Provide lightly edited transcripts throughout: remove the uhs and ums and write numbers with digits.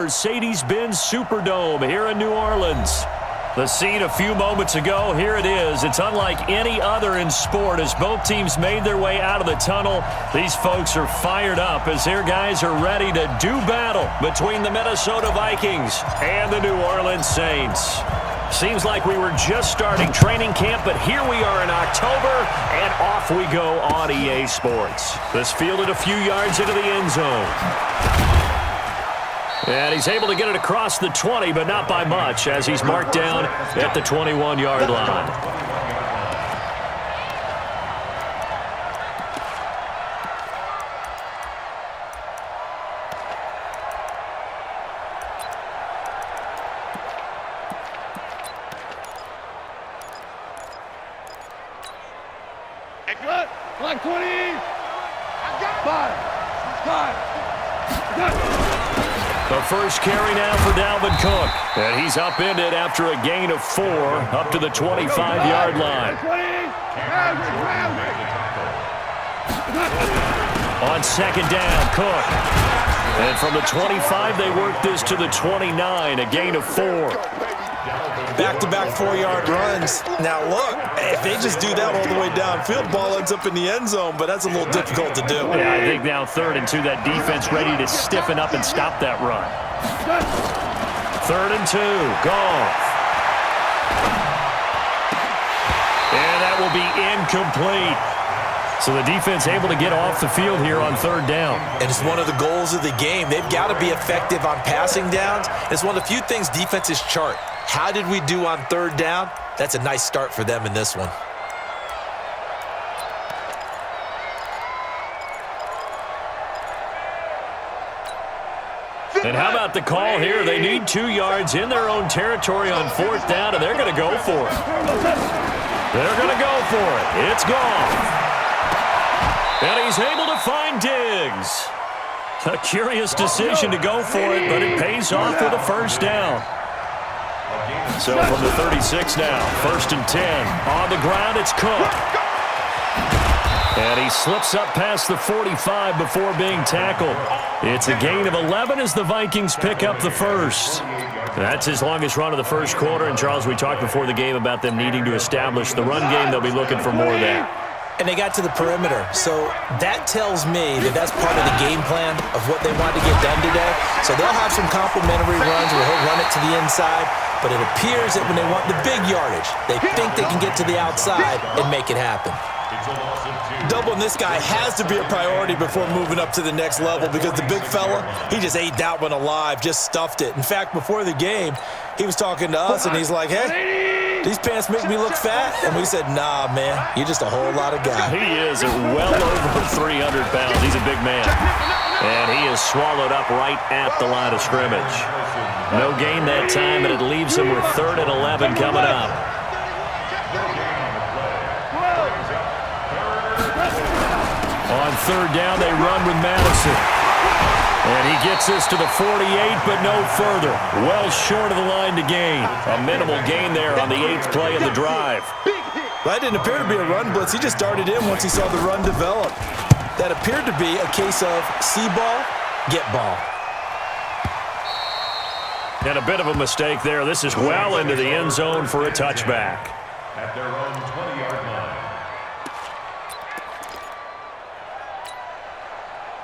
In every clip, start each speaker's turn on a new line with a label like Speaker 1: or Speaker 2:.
Speaker 1: Mercedes-Benz Superdome here in New Orleans. The scene a few moments ago, here it is. It's unlike any other in sport as both teams made their way out of the tunnel. These folks are fired up as their guys are ready to do battle between the Minnesota Vikings and the New Orleans Saints. Seems like we were just starting training camp, but here we are in October, and off we go on EA Sports. This fielded a few yards into the end zone. And he's able to get it across the 20, but not by much, as he's marked down at the 21-yard line.
Speaker 2: Black 20. Five.
Speaker 1: The first carry now for Dalvin Cook. And he's upended after a gain of 4 up to the 25-yard line. On second down, Cook. And from the 25, they work this to the 29, a gain of 4.
Speaker 3: Back-to-back 4-yard runs. Now, look, if they just do that all the way downfield, ball ends up in the end zone, but that's a little difficult to do.
Speaker 1: Yeah, I think now 3rd and 2, that defense ready to stiffen up and stop that run. 3rd and 2, Goff. And that will be incomplete. So the defense able to get off the field here on 3rd down.
Speaker 3: And it's one of the goals of the game. They've got to be effective on passing downs. It's one of the few things defenses chart. How did we do on 3rd down? That's a nice start for them in this one.
Speaker 1: And how about the call here? They need 2 yards in their own territory on 4th down, and they're going to go for it. They're going to go for it. It's gone. And he's able to find Diggs. A curious decision to go for it, but it pays off with a 1st down. So from the 36 now, 1st and 10. On the ground, it's Cook. And he slips up past the 45 before being tackled. It's a gain of 11 as the Vikings pick up the 1st. That's his longest run of the 1st quarter. And, Charles, we talked before the game about them needing to establish the run game. They'll be looking for more of that.
Speaker 3: And they got to the perimeter. So that tells me that that's part of the game plan of what they want to get done today. So they'll have some complimentary runs where he'll run it to the inside. But it appears that when they want the big yardage, they think they can get to the outside and make it happen. Doubling this guy has to be a priority before moving up to the next level because the big fella, he just ate that one alive, just stuffed it. In fact, before the game, he was talking to us, and he's like, hey, these pants make me look fat. And we said, nah, man, you're just a whole lot of guy.
Speaker 1: He is well over 300 pounds. He's a big man. And he is swallowed up right at the line of scrimmage. No gain that time, and it leaves him with 3rd and 11 coming up. On 3rd down, they run with Madison. And he gets this to the 48, but no further. Well short of the line to gain. A minimal gain there on the 8th play of the drive.
Speaker 3: That didn't appear to be a run blitz. He just darted in once he saw the run develop. That appeared to be a case of see ball, get ball.
Speaker 1: And a bit of a mistake there. This is well into the end zone for a touchback.
Speaker 2: At their own 20-yard line.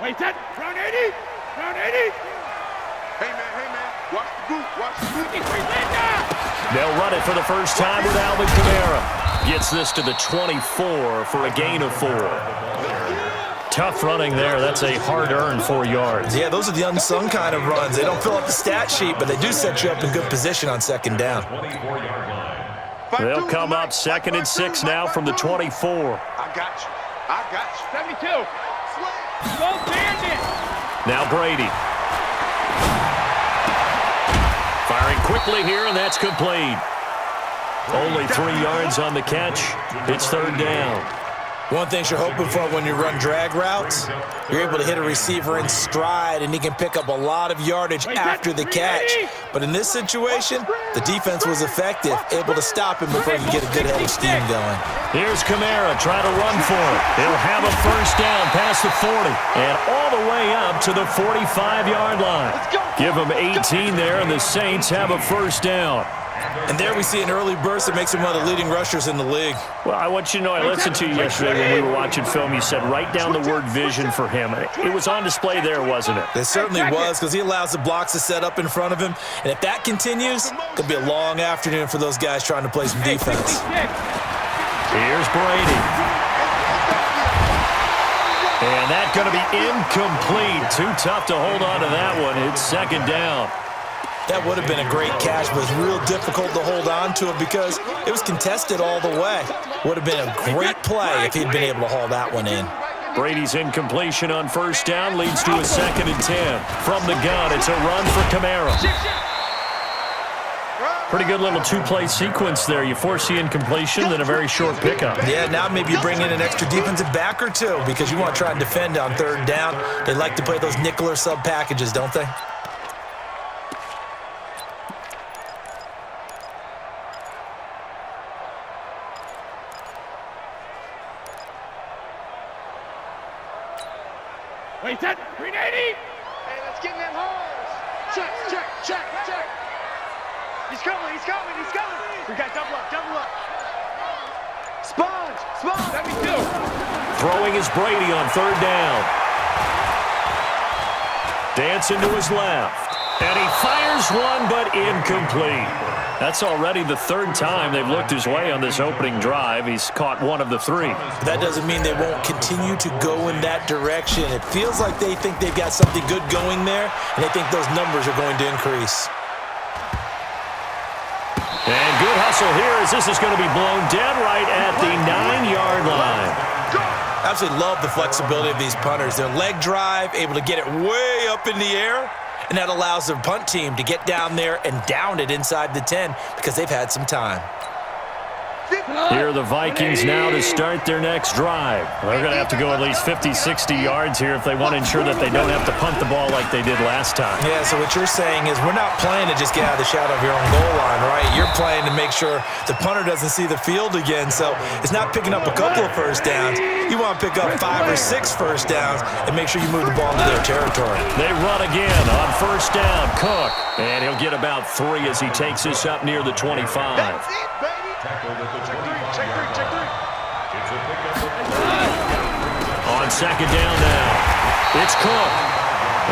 Speaker 2: Wait, that round 80. Round 80.
Speaker 4: Hey, man. Watch the group.
Speaker 1: They'll run it for the first time with Alvin Kamara. Gets this to the 24 for a gain of 4. Tough running there. That's a hard-earned 4 yards.
Speaker 3: Yeah, those are the unsung kind of runs. They don't fill up the stat sheet, but they do set you up in good position on 2nd down.
Speaker 1: They'll come up 2nd and 6 now from the 24.
Speaker 4: I got you.
Speaker 2: 72. Go Bandit.
Speaker 1: Now Brady. Firing quickly here, and that's complete. Only 3 yards on the catch. It's 3rd down.
Speaker 3: One thing you're hoping for when you run drag routes, you're able to hit a receiver in stride, and he can pick up a lot of yardage after the catch. But in this situation, the defense was effective, able to stop him before he could get a good head of steam going.
Speaker 1: Here's Kamara trying to run for it. He'll have a first down past the 40 and all the way up to the 45-yard line. Give him 18 there, and the Saints have a first down.
Speaker 3: And there we see an early burst that makes him one of the leading rushers in the league.
Speaker 1: Well, I want you to know, I listened to you yesterday when we were watching film. You said write down the word vision for him. It was on display there, wasn't it?
Speaker 3: It certainly was, because he allows the blocks to set up in front of him. And if that continues, it'll be a long afternoon for those guys trying to play some defense.
Speaker 1: Here's Brady. And that's going to be incomplete. Too tough to hold on to that one. It's second down.
Speaker 3: That would have been a great catch, but it was real difficult to hold on to it because it was contested all the way. Would have been a great play if he'd been able to haul that one in.
Speaker 1: Brady's incompletion on first down leads to a 2nd and 10. From the gun, it's a run for Kamara. Pretty good little two-play sequence there. You force the incompletion, then a very short pickup.
Speaker 3: Yeah, now maybe you bring in an extra defensive back or two because you want to try and defend on third down. They like to play those nickel or sub packages, don't they?
Speaker 2: Wait, that 380.
Speaker 4: Hey, let's get in them holes. Check, check, check, check. He's coming, he's coming, he's coming. We got double up, double up. Sponge, sponge.
Speaker 2: 72.
Speaker 1: Throwing is Brady on third down. Dancing to his left. And he fires one, but incomplete. That's already the third time they've looked his way on this opening drive. He's caught one of the three.
Speaker 3: That doesn't mean they won't continue to go in that direction. It feels like they think they've got something good going there, and they think those numbers are going to increase.
Speaker 1: And good hustle here as this is going to be blown dead right at the 9-yard line.
Speaker 3: I absolutely love the flexibility of these punters. Their leg drive, able to get it way up in the air, and that allows their punt team to get down there and down it inside the 10 because they've had some time.
Speaker 1: Here are the Vikings now to start their next drive. They're going to have to go at least 50, 60 yards here if they want to ensure that they don't have to punt the ball like they did last time.
Speaker 3: Yeah, so what you're saying is we're not playing to just get out of the shadow of your own goal line, right? You're playing to make sure the punter doesn't see the field again. So it's not picking up a couple of first downs. You want to pick up 5 or 6 first downs and make sure you move the ball into their territory.
Speaker 1: They run again on first down. Cook. And he'll get about 3 as he takes this up near the 25.
Speaker 4: That's it, baby. Check three, check three.
Speaker 1: On second down now, it's Cook.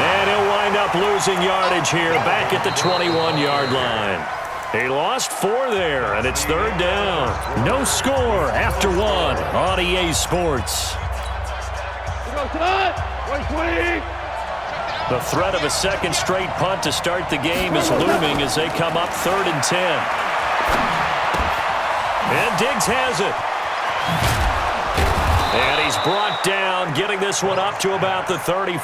Speaker 1: And he'll wind up losing yardage here back at the 21-yard line. He lost 4 there, and it's third down. No score after 1 on EA Sports. The threat of a second straight punt to start the game is looming as they come up 3rd and 10. And Diggs has it. And he's brought down, getting this one up to about the 35.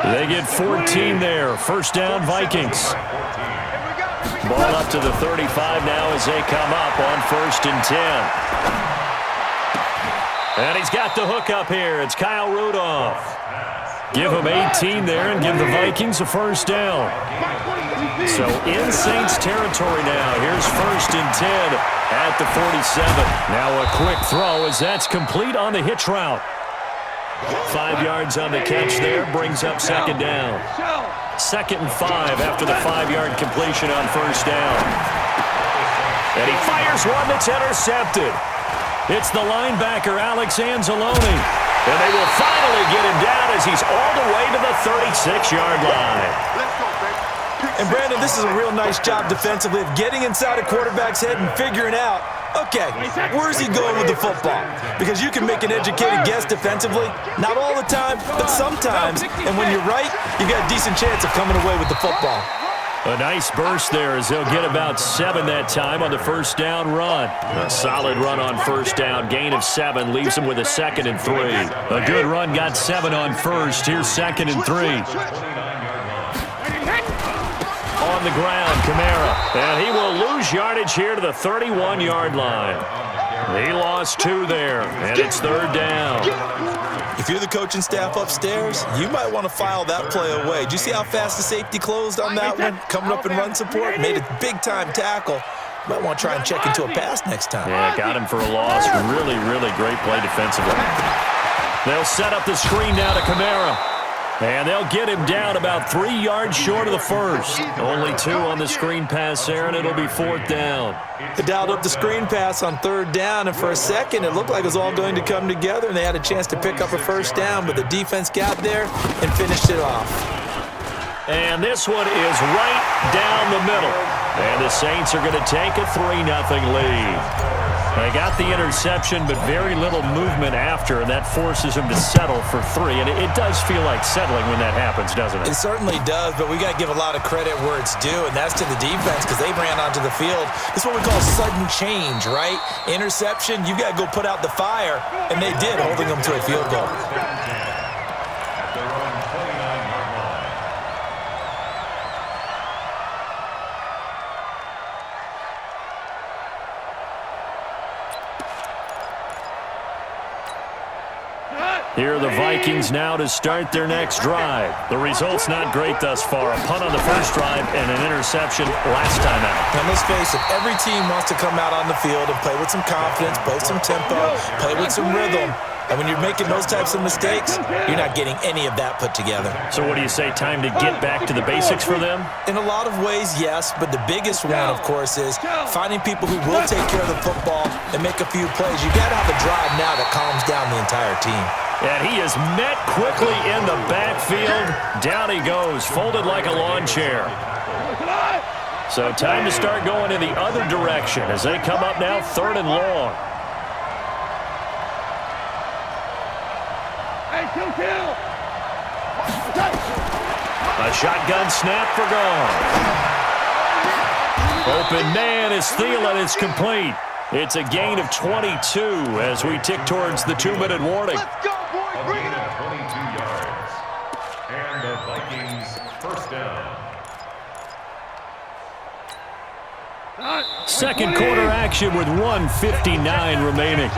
Speaker 1: They get 14 there. First down, Vikings. Ball up to the 35 now as they come up on 1st and 10. And he's got the hook up here. It's Kyle Rudolph. Give him 18 there and give the Vikings a first down. So in Saints territory now. Here's 1st and 10 at the 47. Now a quick throw as that's complete on the hitch route. 5 yards on the catch there, brings up second down. 2nd and 5 after the 5-yard completion on first down. And he fires one that's intercepted. It's the linebacker, Alex Anzalone. And they will finally get him down as he's all the way to the 36-yard line.
Speaker 4: Let's go, baby.
Speaker 3: And Brandon, this is a real nice job defensively of getting inside a quarterback's head and figuring out, okay, where's he going with the football? Because you can make an educated guess defensively. Not all the time, but sometimes. And when you're right, you got a decent chance of coming away with the football.
Speaker 1: A nice burst there as they'll get about 7 that time on the first down run. A solid run on first down. Gain of 7 leaves them with a 2nd and 3. A good run got 7 on first. Here's 2nd and 3. On the ground, Kamara. And he will lose yardage here to the 31-yard line. He lost 2 there, and it's 3rd down.
Speaker 3: If you're the coaching staff upstairs, you might want to file that play away. Do you see how fast the safety closed on that one? Coming up in run support, made a big-time tackle. Might want to try and check into a pass next time.
Speaker 1: Yeah, got him for a loss. Really, really great play defensively. They'll set up the screen now to Kamara. And they'll get him down about 3 yards short of the first. Only 2 on the screen pass there, and it'll be 4th down.
Speaker 3: They dialed up the screen pass on 3rd down, and for a second it looked like it was all going to come together, and they had a chance to pick up a 1st down, but the defense got there and finished it off.
Speaker 1: And this one is right down the middle. And the Saints are going to take a 3-0 lead. They got the interception, but very little movement after, and that forces them to settle for 3. And it does feel like settling when that happens, doesn't it?
Speaker 3: It certainly does, but we got to give a lot of credit where it's due, and that's to the defense because they ran onto the field. It's what we call sudden change, right? Interception, you got to go put out the fire, and they did, holding them to a field goal.
Speaker 1: Here are the Vikings now to start their next drive. The result's not great thus far. A punt on the first drive and an interception last time out.
Speaker 3: Now, let's face it, every team wants to come out on the field and play with some confidence, play with some tempo, play with some rhythm. And when you're making those types of mistakes, you're not getting any of that put together.
Speaker 1: So what do you say, time to get back to the basics for them?
Speaker 3: In a lot of ways, yes, but the biggest one, of course, is finding people who will take care of the football and make a few plays. You got to have a drive now that calms down the entire team.
Speaker 1: And he is met quickly in the backfield. Down he goes, folded like a lawn chair. So time to start going in the other direction as they come up now 3rd and long. A shotgun snap for Goff. Open man is Thielen. It's complete. It's a gain of 22 as we tick towards the 2-minute warning.
Speaker 4: Let's go, boys. Bring it up.
Speaker 2: 22 yards. And the Vikings 1st down.
Speaker 1: Second quarter action with 1:59 remaining.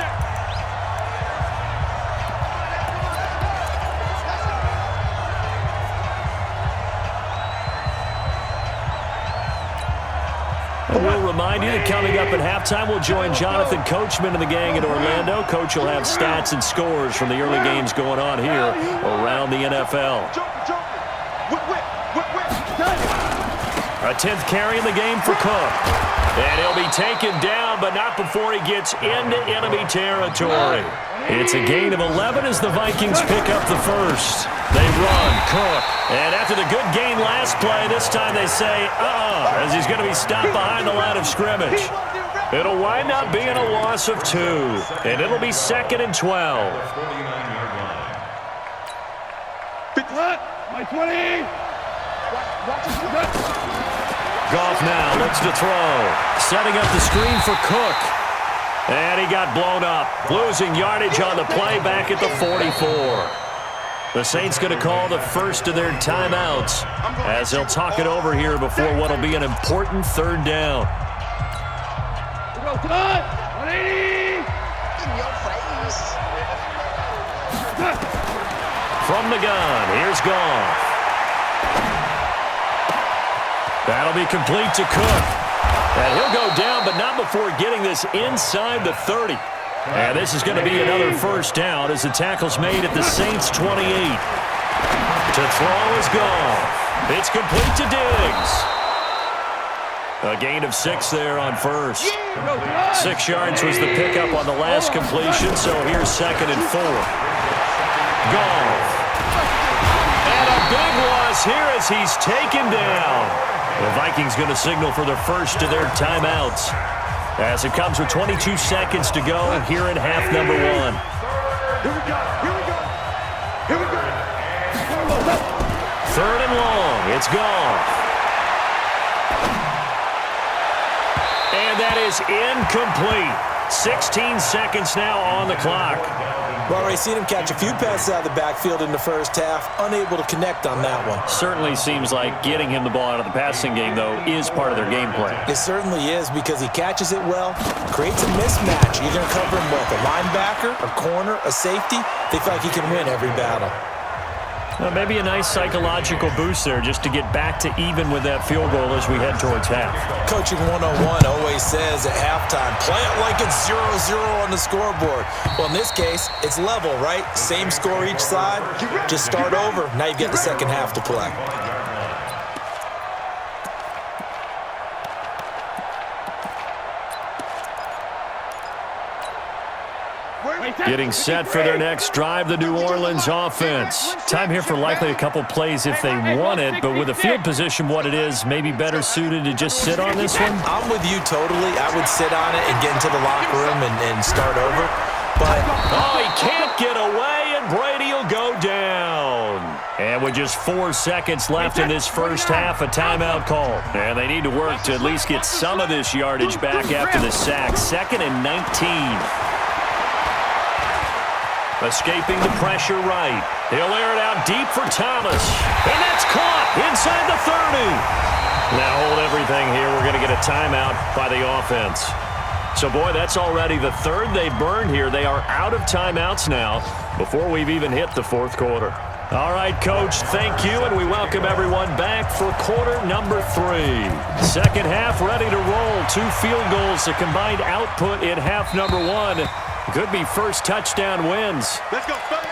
Speaker 1: We'll remind you that coming up at halftime, we'll join Jonathan Coachman and the gang in Orlando. Coach will have stats and scores from the early games going on here around the NFL. A 10th carry in the game for Cook. And he'll be taken down, but not before he gets into enemy territory. It's a gain of 11 as the Vikings pick up the first. They run, Cook. And after the good gain last play, this time they say, as he's going to be stopped behind the line of scrimmage. It'll wind up being a loss of 2, and it'll be 2nd and 12.
Speaker 2: My 20.
Speaker 1: Goff now looks to throw. Setting up the screen for Cook. And he got blown up. Losing yardage on the play back at the 44. The Saints going to call the first of their timeouts as they'll talk it over here before what will be an important 3rd down. From the gun, here's Goff. That'll be complete to Cook. And he'll go down, but not before getting this inside the 30. And this is going to be another 1st down as the tackle's made at the Saints' 28. To throw is Goff. It's complete to Diggs. A gain of 6 there on first. 6 yards was the pickup on the last completion, so here's 2nd and 4. Goff. And a big loss here as he's taken down. The Vikings going to signal for the first of their timeouts as it comes with 22 seconds to go here in half number 1.
Speaker 4: Here we go.
Speaker 1: 3rd and long. It's Goff. And that is incomplete. 16 seconds now on the clock.
Speaker 3: Well, already seen him catch a few passes out of the backfield in the first half, unable to connect on that one.
Speaker 1: Certainly seems like getting him the ball out of the passing game, though, is part of their game plan.
Speaker 3: It certainly is because he catches it well, creates a mismatch. You're going to cover him with a linebacker, a corner, a safety. They feel like he can win every battle.
Speaker 1: Well, maybe a nice psychological boost there just to get back to even with that field goal as we head towards half. Coaching
Speaker 3: 101 always says at halftime, play it like it's 0-0 on the scoreboard. Well, in this case, it's level, right? Same score each side. Just start over. Now you've got the second half to play.
Speaker 1: Getting set for their next drive, the New Orleans offense. Time here for likely a couple plays if they want it, but with the field position what it is, maybe better suited to just sit on this one?
Speaker 3: I'm with you totally. I would sit on it and get into the locker room and start over. But
Speaker 1: oh, he can't get away, and Brady will go down. And with just 4 seconds left in this first half, a timeout call. And they need to work to at least get some of this yardage back after the sack. 2nd and 19. Escaping the pressure right. He'll air it out deep for Thomas. And that's caught inside the 30. Now hold everything here. We're going to get a timeout by the offense. So, boy, that's already the third they've burned here. They are out of timeouts now before we've even hit the fourth quarter. All right, Coach, thank you, and we welcome everyone back for quarter number 3. Second half ready to roll. 2 field goals, a combined output in half number 1. Could be first touchdown wins.
Speaker 4: Let's go, fellas.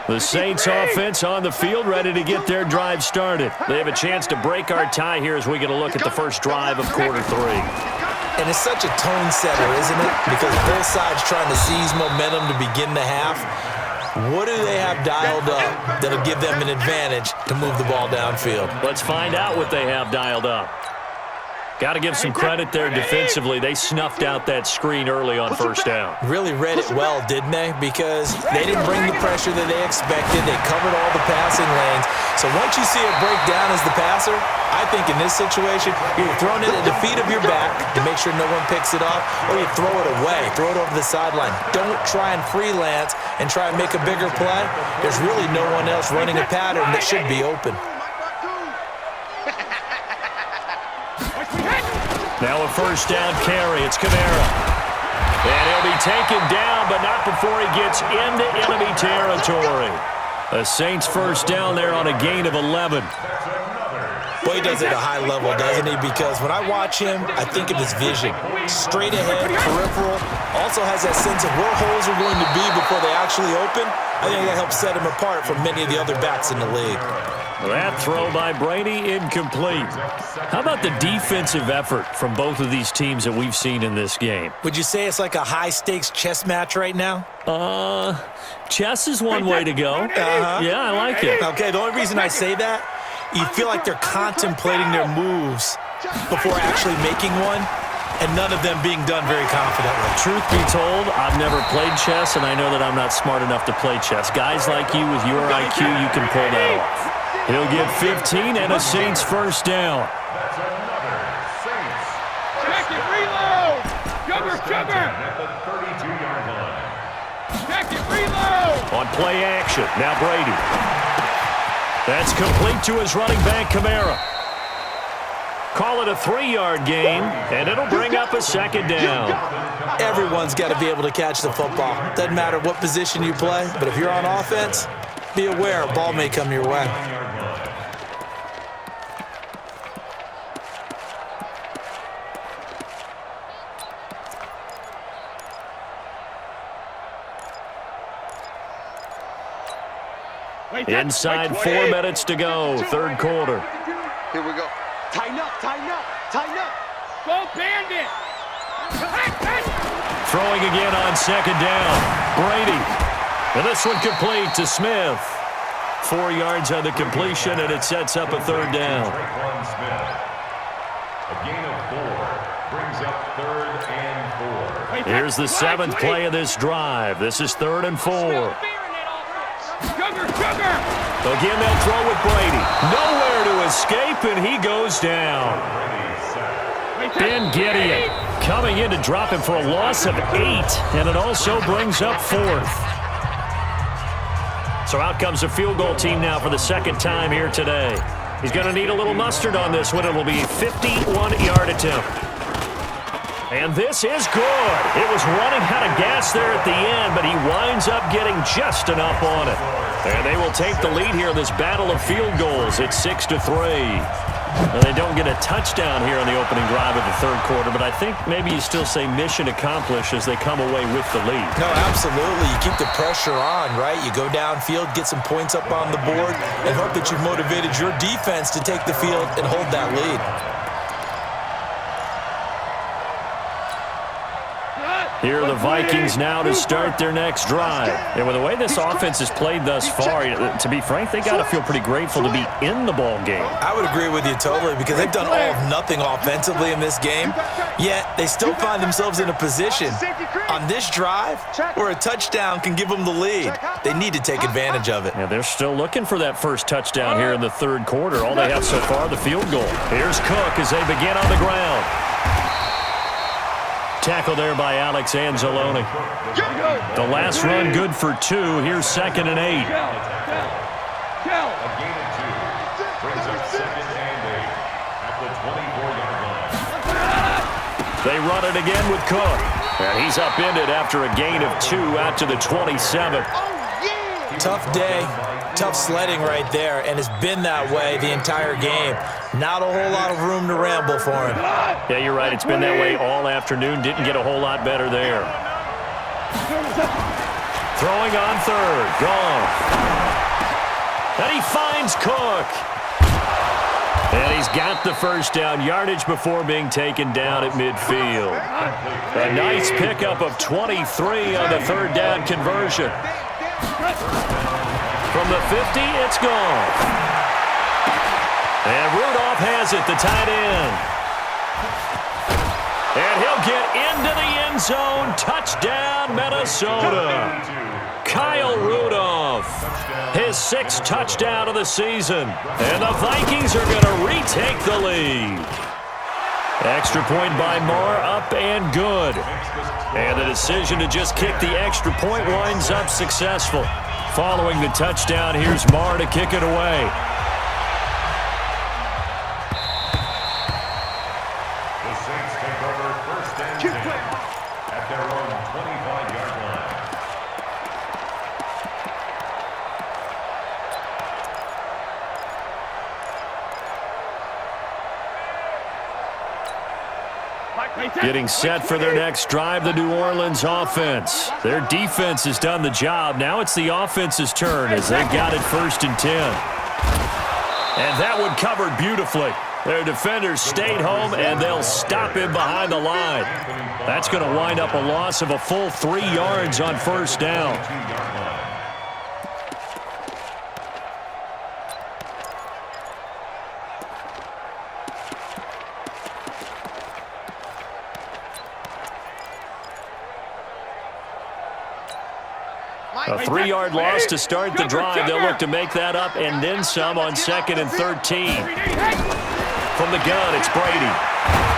Speaker 1: The Saints offense on the field ready to get their drive started. They have a chance to break our tie here as we get a look at the first drive of quarter 3.
Speaker 3: And it's such a tone setter, isn't it? Because both sides trying to seize momentum to begin the half. What do they have dialed up that'll give them an advantage to move the ball downfield?
Speaker 1: Let's find out what they have dialed up. Got to give some credit there defensively. They snuffed out that screen early on first down.
Speaker 3: Really read it well, didn't they? Because they didn't bring the pressure that they expected. They covered all the passing lanes. So once you see it break down as the passer, I think in this situation, you're throwing it at the feet of your back to make sure no one picks it up, or you throw it away, throw it over the sideline. Don't try and freelance and try and make a bigger play. There's really no one else running a pattern that should be open.
Speaker 1: Now a first down carry. It's Kamara. And he'll be taken down, but not before he gets into enemy territory. The Saints first down there on a gain of 11.
Speaker 3: Boy, he does it at a high level, doesn't he? Because when I watch him, I think of his vision. Straight ahead, peripheral. Also has that sense of where holes are going to be before they actually open. I think that helps set him apart from many of the other backs in the league.
Speaker 1: That throw by Brady, incomplete. How about the defensive effort from both of these teams that we've seen in this game?
Speaker 3: Would you say it's like a high-stakes chess match right now?
Speaker 1: Chess is one way to go. Yeah, I like it.
Speaker 3: Okay, the only reason I say that, you feel like they're contemplating their moves before actually making one, and none of them being done very confidently.
Speaker 1: Truth be told, I've never played chess, and I know that I'm not smart enough to play chess. Guys like you with your IQ, you can pull that off. He'll get 15 and a Saints first down.
Speaker 2: That's another Saints.
Speaker 4: Check it, reload. Jumper.
Speaker 2: At the 32-yard line.
Speaker 4: Check it, reload.
Speaker 1: On play action, now Brady. That's complete to his running back, Kamara. Call it a 3-yard gain, and it'll bring up a second down.
Speaker 3: Everyone's got to be able to catch the football. Doesn't matter what position you play, but if you're on offense, be aware a ball may come your way.
Speaker 1: Inside 4 minutes to go, third quarter.
Speaker 4: Here we go. Tighten up. Go Bandit.
Speaker 1: Throwing again on second down. Brady. And this one complete to Smith. 4 yards on the completion, and it sets up a third down.
Speaker 2: A gain of 4 brings up 3rd and 4.
Speaker 1: Here's the 7th play of this drive. This is 3rd and 4.
Speaker 4: Sugar.
Speaker 1: Again, they'll throw with Brady. Nowhere to escape, and he goes down. Ben Gideon coming in to drop him for a loss of 8, and it also brings up 4th. So out comes a field goal team now for the second time here today. He's going to need a little mustard on this one. It will be a 51-yard attempt. And this is good. It was running out of gas there at the end, but he winds up getting just enough on it. And they will take the lead here in this battle of field goals. It's 6-3. Well, they don't get a touchdown here in the opening drive of the third quarter, but I think maybe you still say mission accomplished as they come away with the lead.
Speaker 3: No, absolutely. You keep the pressure on, right? You go downfield, get some points up on the board, and hope that you've motivated your defense to take the field and hold that lead.
Speaker 1: Here are the Vikings now to start their next drive. And with the way this offense has played thus far, to be frank, they got to feel pretty grateful to be in the ball game.
Speaker 3: I would agree with you totally because they've done all of nothing offensively in this game, yet they still find themselves in a position on this drive where a touchdown can give them the lead. They need to take advantage of it.
Speaker 1: Yeah, they're still looking for that first touchdown here in the third quarter. All they have so far, the field goal. Here's Cook as they begin on the ground. Tackle there by Alex Anzalone. The last run good for 2. Here's 2nd and 8.
Speaker 2: A gain of 2. Brings up 2nd and 8 at the 24-yard line.
Speaker 1: They run it again with Cook. And he's upended after a gain of 2 out to the 27.
Speaker 3: Tough day, tough sledding right there, and it's been that way the entire game. Not a whole lot of room to ramble for him.
Speaker 1: Yeah, you're right. It's been that way all afternoon. Didn't get a whole lot better there. Throwing on third. Gone. And he finds Cook. And he's got the first down. Yardage before being taken down at midfield. A nice pickup of 23 on the third down conversion. From the 50, it's gone. And Rudolph has it, the tight end. And he'll get into the end zone. Touchdown, Minnesota. Kyle Rudolph, his 6th touchdown of the season. And the Vikings are going to retake the lead. Extra point by Marr, up and good. And the decision to just kick the extra point winds up successful. Following the touchdown, here's Marr to kick it away.
Speaker 2: The Saints take over 1st and 10 at their own 25-yard line.
Speaker 1: Getting set for their next drive, the New Orleans offense. Their defense has done the job. Now it's the offense's turn as they've got it 1st and 10. And that one covered beautifully. Their defenders stayed home, and they'll stop him behind the line. That's going to wind up a loss of a full 3 yards on 1st down. A 3-yard loss to start the drive. They'll look to make that up and then some on 2nd and 13. From the gun, it's Brady.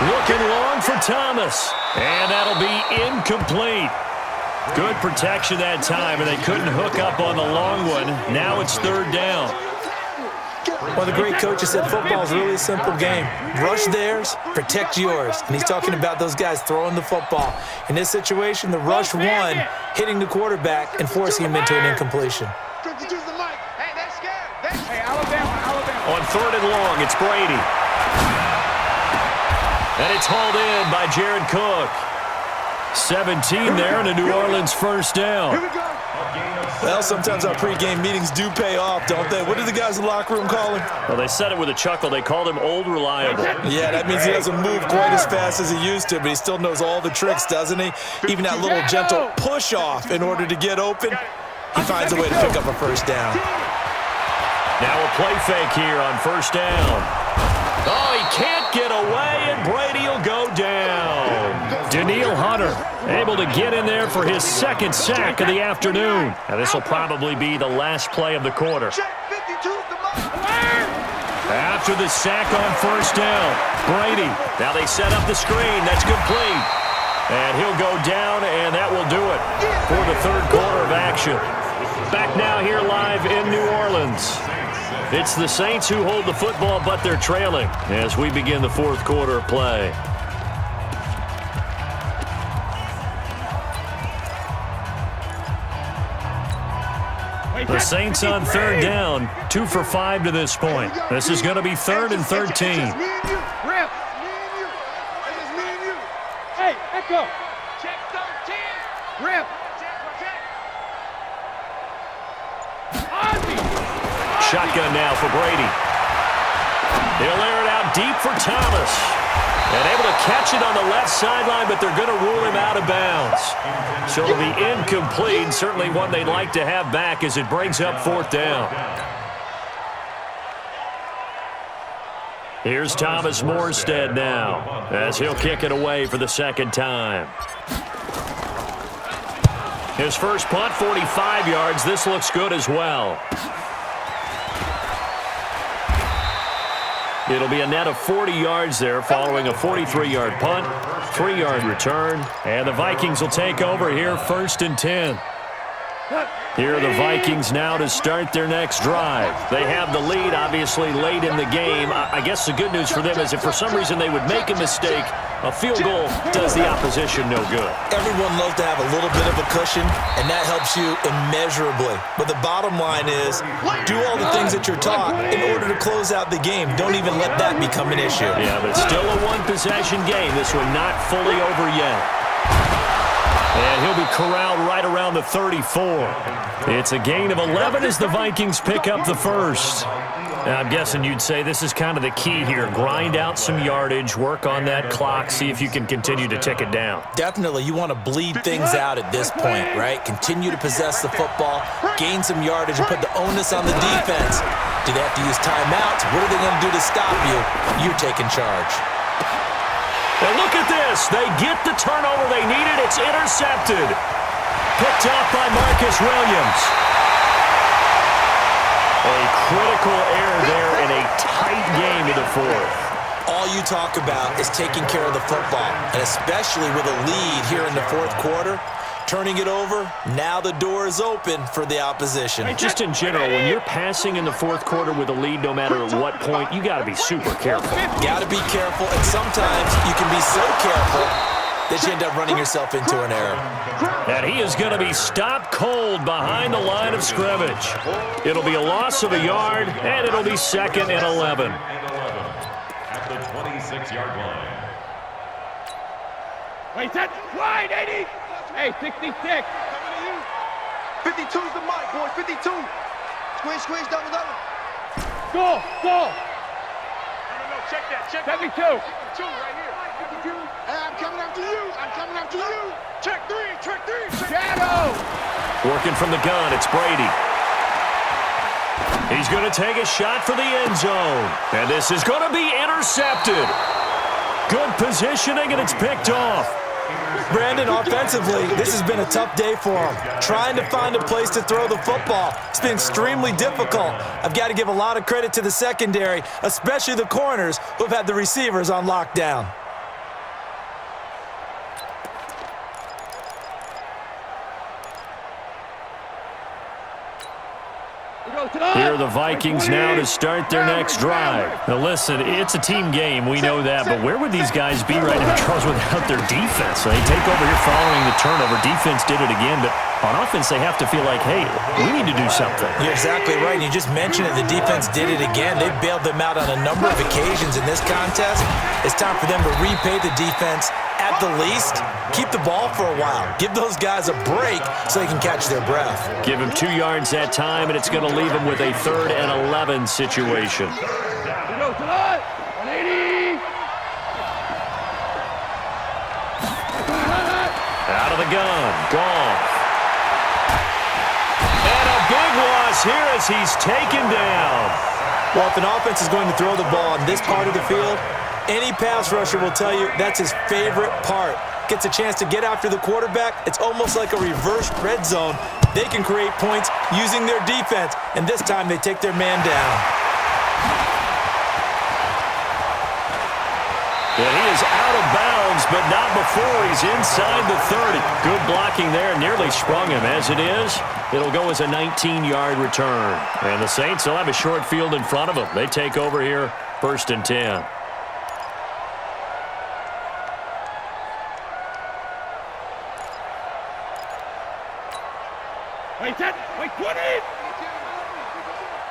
Speaker 1: Looking long for Thomas. And that'll be incomplete. Good protection that time, and they couldn't hook up on the long one. Now it's 3rd down.
Speaker 3: One of the great coaches said football is really a simple game. Rush theirs, protect yours. And he's talking about those guys throwing the football. In this situation, the rush won, hitting the quarterback and forcing him into an incompletion.
Speaker 1: On 3rd and long, it's Brady. And it's hauled in by Jared Cook. 17 there and a New Orleans 1st down.
Speaker 3: Well, sometimes our pregame meetings do pay off, don't they? What do the guys in the locker room call him?
Speaker 1: Well, they said it with a chuckle. They called him Old Reliable.
Speaker 3: Yeah, that means he doesn't move quite as fast as he used to, but he still knows all the tricks, doesn't he? Even that little gentle push-off in order to get open, he finds a way to pick up a 1st down.
Speaker 1: Now a play fake here on 1st down. Oh, he can't get away, and Brady will go down. Daniil Hunter able to get in there for his 2nd sack of the afternoon. Now, this will probably be the last play of the quarter. After the sack on first down, Brady. Now they set up the screen. That's complete. And he'll go down, and that will do it for the third quarter of action. Back now here live in New Orleans. It's the Saints who hold the football, but they're trailing as we begin the fourth quarter of play. The Saints on third down, 2 for 5 to this point. This is going to be 3rd and 13.
Speaker 4: Hey, Echo. Check 13. Rip.
Speaker 1: Shotgun now for Brady. He'll air it out deep for Thomas. And able to catch it on the left sideline, but they're going to rule him out of bounds. So it'll be incomplete. Certainly one they'd like to have back as it brings up 4th down. Here's Thomas Morstead now as he'll kick it away for the second time. His first punt, 45 yards. This looks good as well. It'll be a net of 40 yards there following a 43-yard punt, 3-yard return, and the Vikings will take over here 1st and 10. Here are the Vikings now to start their next drive. They have the lead, obviously, late in the game. I guess the good news for them is if for some reason they would make a mistake, a field goal does the opposition no good.
Speaker 3: Everyone loves to have a little bit of a cushion, and that helps you immeasurably. But the bottom line is, do all the things that you're taught in order to close out the game. Don't even let that become an issue.
Speaker 1: Yeah, but still a one-possession game. This one not fully over yet. And he'll be corralled right around the 34. It's a gain of 11 as the Vikings pick up the first. Now, I'm guessing you'd say this is kind of the key here. Grind out some yardage, work on that clock, see if you can continue to tick it down.
Speaker 3: Definitely. You want to bleed things out at this point, right? Continue to possess the football, gain some yardage, and put the onus on the defense. Do they have to use timeouts? What are they going to do to stop you? You're taking charge.
Speaker 1: And look at this. They get the turnover they needed. It's intercepted. Picked off by Marcus Williams. A critical error there in a tight game in the fourth.
Speaker 3: All you talk about is taking care of the football, and especially with a lead here in the fourth quarter, turning it over, now the door is open for the opposition.
Speaker 1: Just in general, when you're passing in the fourth quarter with a lead, no matter at what point, you got to be super careful.
Speaker 3: Got to be careful, and sometimes you can be so careful that you end up running yourself into an error.
Speaker 1: And he is going to be stopped cold behind the line of scrimmage. It'll be a loss of a yard, and it'll be 2nd and 11.
Speaker 2: At the 26-yard line.
Speaker 4: Wait, that's wide, 80. Hey, 66. 52's the mic, boys. 52. Squeeze, double. Go. No, check that. Check 72. 2 right here. 52. Hey, I'm coming after you. Check 3. Shadow.
Speaker 1: Working from the gun, it's Brady. He's going to take a shot for the end zone. And this is going to be intercepted. Good positioning, and it's picked off.
Speaker 3: Brandon, offensively, this has been a tough day for him. Trying to find a place to throw the football. It's been extremely difficult. I've got to give a lot of credit to the secondary, especially the corners who have had the receivers on lockdown.
Speaker 1: Here are the Vikings now to start their next drive. Now listen, it's a team game, we know that, but where would these guys be right now, Charles, without their defense? They take over here following the turnover. Defense did it again, but on offense they have to feel like, hey, we need to do something.
Speaker 3: You're exactly right. You just mentioned it. The defense did it again. They bailed them out on a number of occasions in this contest. It's time for them to repay the defense at the least. Keep the ball for a while. Give those guys a break so they can catch their breath.
Speaker 1: Give him 2 yards that time, and it's going to leave him with a 3rd and 11 situation.
Speaker 4: 180.
Speaker 1: Out of the gun, Goff. And a big loss here as he's taken down.
Speaker 3: Well, if an offense is going to throw the ball on this part of the field, any pass rusher will tell you that's his favorite part. gets a chance to get after the quarterback, it's almost like a reverse red zone. They can create points using their defense, and this time they take their man down.
Speaker 1: And he is out of bounds, but not before he's inside the 30. Good blocking there, nearly sprung him. As it is, it'll go as a 19-yard return. And the Saints will have a short field in front of them. They take over here, 1st and 10.
Speaker 4: Wait, 10, wait, 20!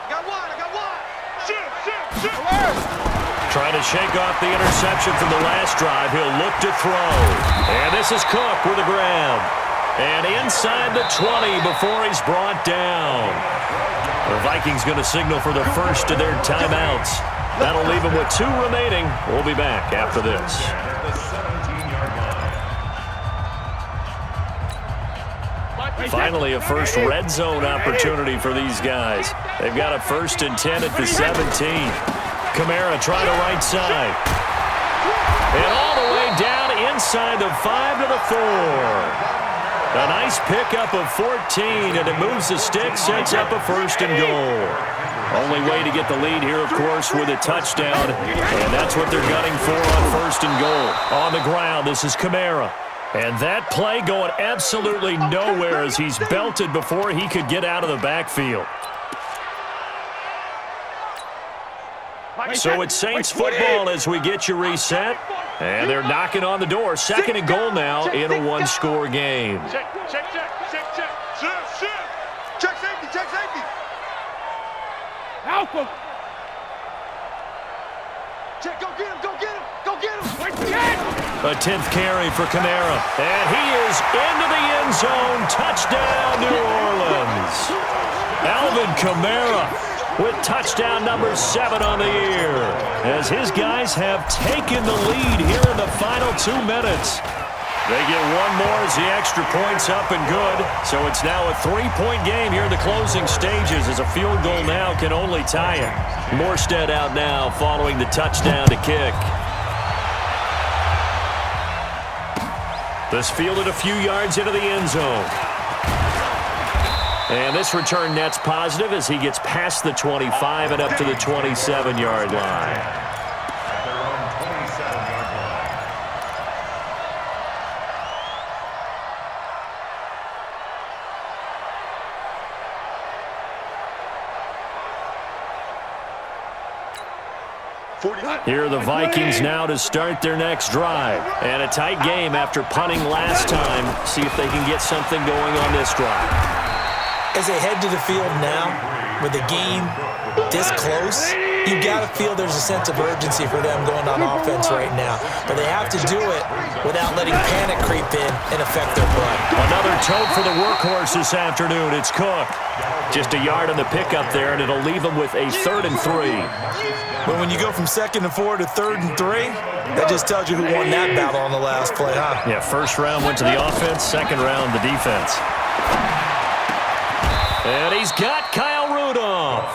Speaker 4: Got one! Shoot!
Speaker 1: Trying to shake off the interception from the last drive. He'll look to throw. And this is Cook with a grab. And inside the 20 before he's brought down. The Vikings going to signal for the first of their timeouts. That'll leave them with 2 remaining. We'll be back after this. Finally, a first red zone opportunity for these guys. They've got a 1st and 10 at the 17. Kamara trying to right side. And all the way down inside the 5 to the 4. A nice pickup of 14, and it moves the stick, sets up a 1st and goal. Only way to get the lead here, of course, with a touchdown, and that's what they're gunning for on 1st and goal. On the ground, this is Kamara. And that play going absolutely nowhere as he's belted before he could get out of the backfield. So it's Saints football as we get you reset. And they're knocking on the door. 2nd and goal now in a 1-score game.
Speaker 4: Check. Check safety. Alpha. Check, go get him.
Speaker 1: A 10th carry for Kamara. And he is into the end zone. Touchdown, New Orleans. Alvin Kamara with touchdown number 7 on the year, as his guys have taken the lead here in the final 2 minutes. They get one more as the extra point's up and good, so it's now a 3-point game here in the closing stages, as a field goal now can only tie it. Morstead out now following the touchdown to kick. This fielded a few yards into the end zone. And this return net's positive as he gets past the 25 and up to the 27-yard line. Here are the Vikings now to start their next drive. And a tight game after punting last time. See if they can get something going on this drive.
Speaker 3: As they head to the field now, with the game this close, you got to feel there's a sense of urgency for them going on offense right now. But they have to do it without letting panic creep in and affect their play.
Speaker 1: Another tote for the workhorse this afternoon. It's Cook. Just a yard on the pickup there, and it'll leave them with a 3rd and 3.
Speaker 3: But when you go from 2nd and 4 to 3rd and 3, that just tells you who won that battle on the last play, huh?
Speaker 1: Yeah, 1st round went to the offense, 2nd round the defense. And he's got Kyle Rudolph.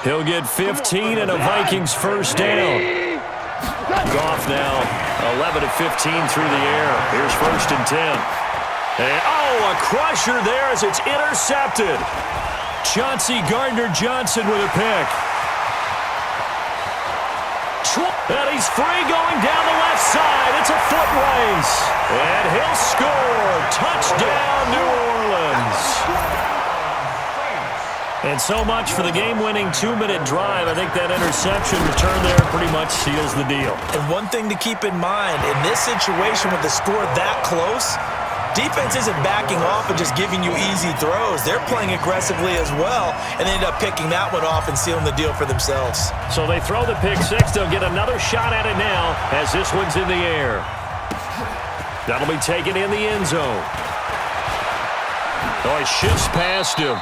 Speaker 1: He'll get 15 and a Vikings 1st down. Goff now 11 of 15 through the air. Here's 1st and 10. And, a crusher there as it's intercepted. Chauncey Gardner-Johnson with a pick. And he's free going down the left side. It's a foot race. And he'll score. Touchdown, New Orleans. And so much for the game-winning 2-minute drive. I think that interception return there pretty much seals the deal.
Speaker 3: And one thing to keep in mind, in this situation with the score that close, defense isn't backing off and just giving you easy throws. They're playing aggressively as well, and they end up picking that one off and sealing the deal for themselves.
Speaker 1: So they throw the pick six. They'll get another shot at it now as this one's in the air. That'll be taken in the end zone. Oh, he shifts past him.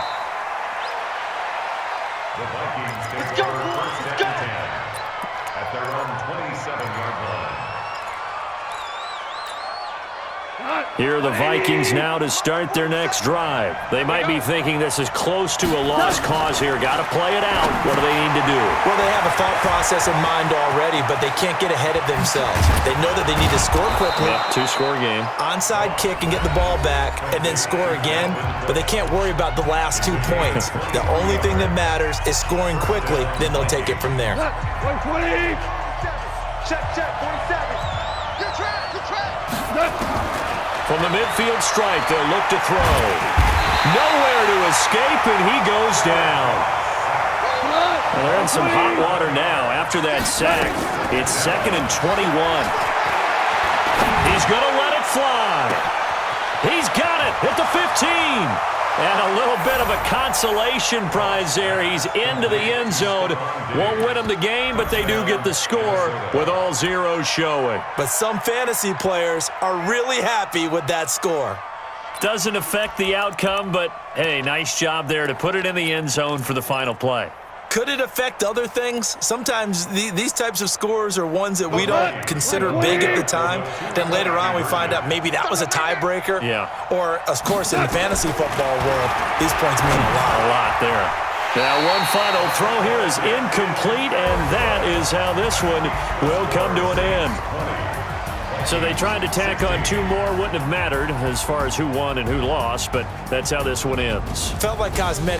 Speaker 2: The Vikings take over 1st and 10 at their own 27-yard line.
Speaker 1: Here are the Vikings now to start their next drive. They might be thinking this is close to a lost cause here. Got to play it out. What do they need to do?
Speaker 3: Well, they have a thought process in mind already, but they can't get ahead of themselves. They know that they need to score quickly.
Speaker 1: Yep, two-score game.
Speaker 3: Onside kick and get the ball back and then score again, but they can't worry about the last 2 points. The only thing that matters is scoring quickly, then they'll take it from there.
Speaker 4: 120. Check, 47. Good track.
Speaker 1: From the midfield stripe, they'll look to throw. Nowhere to escape, and he goes down. Well, they're in some hot water now after that sack. It's 2nd and 21. He's going to let it fly. He's got it at the 15. And a little bit of a consolation prize there. He's into the end zone. Won't win them the game, but they do get the score with all zeros showing.
Speaker 3: But some fantasy players are really happy with that score.
Speaker 1: Doesn't affect the outcome, but, hey, nice job there to put it in the end zone for the final play.
Speaker 3: Could it affect other things? Sometimes these types of scores are ones that we don't consider big at the time. Then later on we find out maybe that was a tiebreaker.
Speaker 1: Yeah.
Speaker 3: Or, of course, in the fantasy football world, these points mean a lot.
Speaker 1: A lot there. Now one final throw here is incomplete, and that is how this one will come to an end. So they tried to tack on 2 more. Wouldn't have mattered as far as who won and who lost, but that's how this one ends.
Speaker 3: Felt like cosmetic.